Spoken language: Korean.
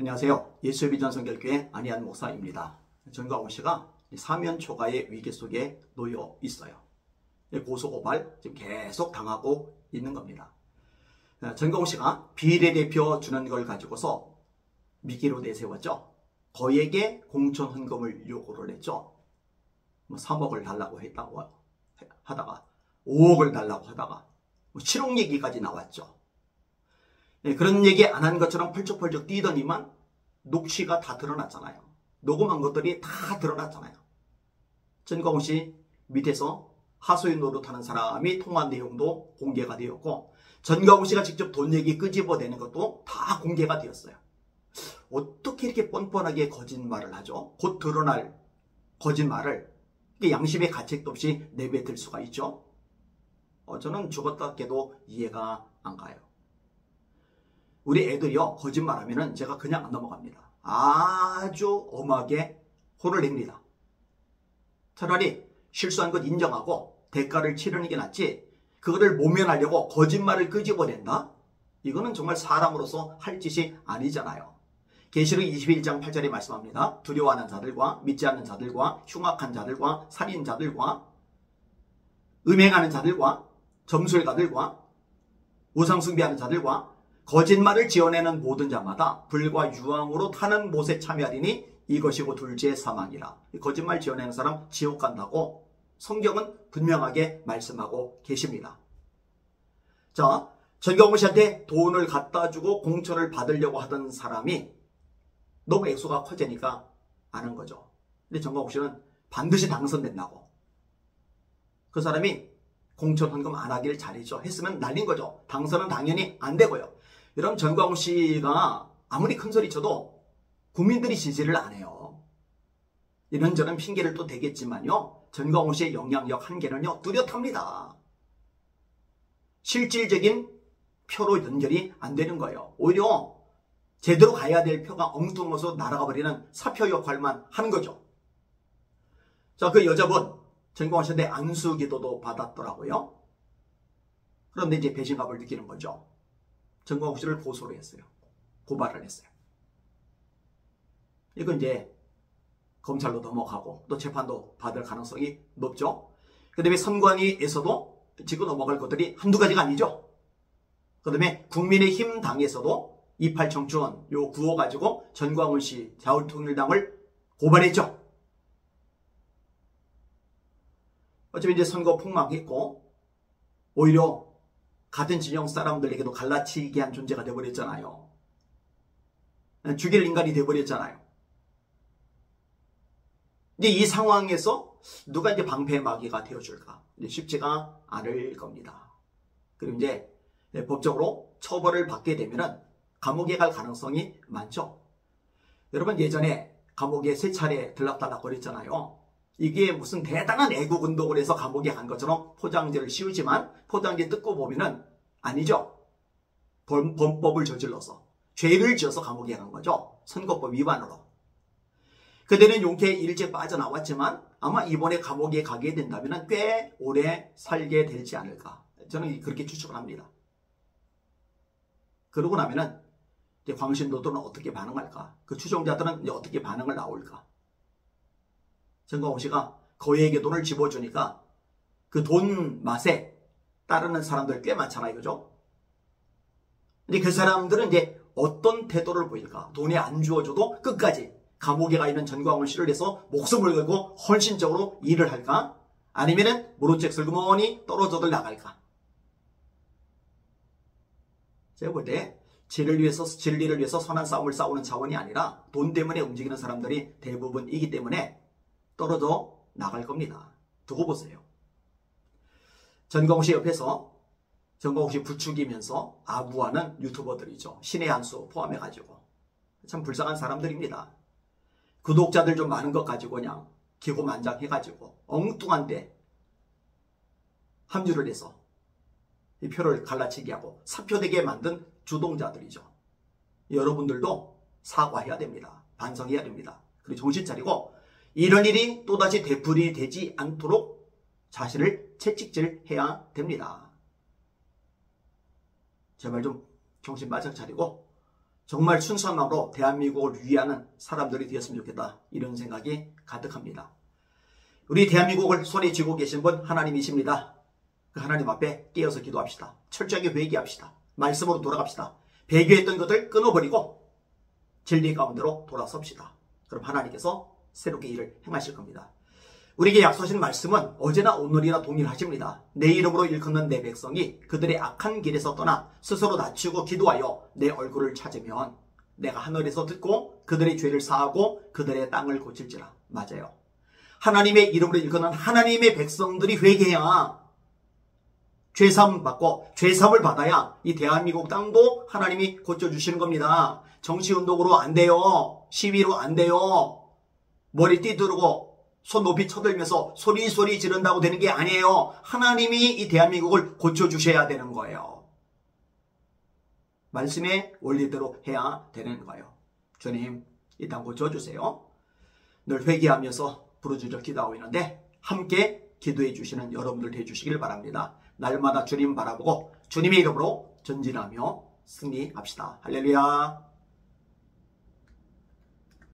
안녕하세요. 예수의 비전 성결교회 안희한 목사입니다. 전광훈 씨가 사면 초과의 위기 속에 놓여 있어요. 고소고발 지금 계속 당하고 있는 겁니다. 전광훈 씨가 비례대표 주는 걸 가지고서 미끼로 내세웠죠. 거액의 공천 헌금을 요구를 했죠. 3억을 달라고 했다고 하다가 5억을 달라고 하다가 7억 얘기까지 나왔죠. 그런 얘기 안 한 것처럼 펄쩍펄쩍 뛰더니만 녹취가 다 드러났잖아요. 녹음한 것들이 다 드러났잖아요. 전광훈 씨 밑에서 하소연 노릇하는 사람이 통화한 내용도 공개가 되었고, 전광훈 씨가 직접 돈 얘기 끄집어내는 것도 다 공개가 되었어요. 어떻게 이렇게 뻔뻔하게 거짓말을 하죠? 곧 드러날 거짓말을 양심의 가책도 없이 내뱉을 수가 있죠. 저는 죽었다 깨도 이해가 안 가요. 우리 애들이요, 거짓말하면은 제가 그냥 안 넘어갑니다. 아주 엄하게 혼을 냅니다. 차라리 실수한 것 인정하고 대가를 치르는 게 낫지, 그거를 모면하려고 거짓말을 끄집어낸다? 이거는 정말 사람으로서 할 짓이 아니잖아요. 계시록 21장 8절에 말씀합니다. 두려워하는 자들과 믿지 않는 자들과 흉악한 자들과 살인자들과 음행하는 자들과 점술가들과 우상숭배하는 자들과 거짓말을 지어내는 모든 자마다 불과 유황으로 타는 못에 참여하리니 이것이고 둘째 사망이라. 거짓말 지어내는 사람 지옥 간다고 성경은 분명하게 말씀하고 계십니다. 자, 전광훈 씨한테 돈을 갖다 주고 공천을 받으려고 하던 사람이 너무 액수가 커지니까 안 한 거죠. 근데 전광훈 씨는 반드시 당선된다고. 그 사람이 공천 헌금 안 하길 잘했죠. 했으면 날린 거죠. 당선은 당연히 안 되고요. 여러분, 전광훈 씨가 아무리 큰 소리 쳐도 국민들이 지지를 안 해요. 이런저런 핑계를 또 대겠지만요, 전광훈 씨의 영향력 한계는요, 뚜렷합니다. 실질적인 표로 연결이 안 되는 거예요. 오히려 제대로 가야 될 표가 엉뚱해서 날아가 버리는 사표 역할만 하는 거죠. 자, 그 여자분 전광훈 씨한테 안수기도도 받았더라고요. 그런데 이제 배신감을 느끼는 거죠. 전광훈 씨를 고소를 했어요. 고발을 했어요. 이건 이제 검찰로 넘어가고 또 재판도 받을 가능성이 높죠. 그 다음에 선관위에서도 짚고 넘어갈 것들이 한두 가지가 아니죠. 그 다음에 국민의힘 당에서도 28 청춘 요 구호 가지고 전광훈 씨 자유통일당을 고발했죠. 어차피 이제 선거 폭망했고 오히려 같은 진영 사람들에게도 갈라치게 한 존재가 되어버렸잖아요. 죽일 인간이 되어버렸잖아요. 이제 이 상황에서 누가 이제 방패막이가 되어줄까? 이제 쉽지가 않을 겁니다. 그리고 이제 법적으로 처벌을 받게 되면은 감옥에 갈 가능성이 많죠. 여러분, 예전에 감옥에 3차례 들락달락 거렸잖아요. 이게 무슨 대단한 애국운동을 해서 감옥에 간 것처럼 포장지를 씌우지만 포장지 뜯고 보면은 아니죠. 범법을 저질러서 죄를 지어서 감옥에 간 거죠. 선거법 위반으로. 그때는 용케 일찍 빠져나왔지만 아마 이번에 감옥에 가게 된다면 꽤 오래 살게 되지 않을까. 저는 그렇게 추측을 합니다. 그러고 나면은 이제 광신도들은 어떻게 반응할까? 그 추종자들은 이제 어떻게 반응을 나올까? 전광훈 씨가 거액의 돈을 집어주니까 그 돈 맛에 따르는 사람들 꽤 많잖아요. 그죠? 근데 그 사람들은 이제 어떤 태도를 보일까? 돈이 안 주어줘도 끝까지 감옥에 가 있는 전광훈 씨를 위해서 목숨을 걸고 헌신적으로 일을 할까? 아니면은 모른 척 슬그머니 떨어져들 나갈까? 제가 볼 때 진리를 위해서 선한 싸움을 싸우는 차원이 아니라 돈 때문에 움직이는 사람들이 대부분이기 때문에 떨어져 나갈 겁니다. 두고 보세요. 전광훈 씨 옆에서 전광훈 씨 부추기면서 아부하는 유튜버들이죠. 신의 한수 포함해가지고. 참 불쌍한 사람들입니다. 구독자들 좀 많은 것 가지고 그냥 기고만장해가지고 엉뚱한데 합류를 해서 이 표를 갈라치게 하고 사표되게 만든 주동자들이죠. 여러분들도 사과해야 됩니다. 반성해야 됩니다. 그리고 정신 차리고 이런 일이 또다시 되풀이 되지 않도록 자신을 채찍질해야 됩니다. 제발 좀 정신 바짝 차리고 정말 순수한 마음으로 대한민국을 위하는 사람들이 되었으면 좋겠다. 이런 생각이 가득합니다. 우리 대한민국을 손에 쥐고 계신 분 하나님이십니다. 그 하나님 앞에 깨어서 기도합시다. 철저하게 회개합시다. 말씀으로 돌아갑시다. 배교했던 것들 끊어버리고 진리 가운데로 돌아섭시다. 그럼 하나님께서 새롭게 일을 행하실 겁니다. 우리에게 약속하신 말씀은 어제나 오늘이나 동일하십니다. 내 이름으로 일컫는 내 백성이 그들의 악한 길에서 떠나 스스로 낮추고 기도하여 내 얼굴을 찾으면 내가 하늘에서 듣고 그들의 죄를 사하고 그들의 땅을 고칠지라. 맞아요. 하나님의 이름으로 일컫는 하나님의 백성들이 회개해야 죄사함 받고 죄사함을 받아야 이 대한민국 땅도 하나님이 고쳐주시는 겁니다. 정치운동으로 안 돼요. 시위로 안 돼요. 머리띠 두르고 손 높이 쳐들면서 소리 지른다고 되는 게 아니에요. 하나님이 이 대한민국을 고쳐주셔야 되는 거예요. 말씀의 원리대로 해야 되는 거예요. 주님, 이 땅 고쳐주세요. 늘 회개하면서 부르짖어 기도하고 있는데 함께 기도해 주시는 여러분들 되어주시길 바랍니다. 날마다 주님 바라보고 주님의 이름으로 전진하며 승리합시다. 할렐루야.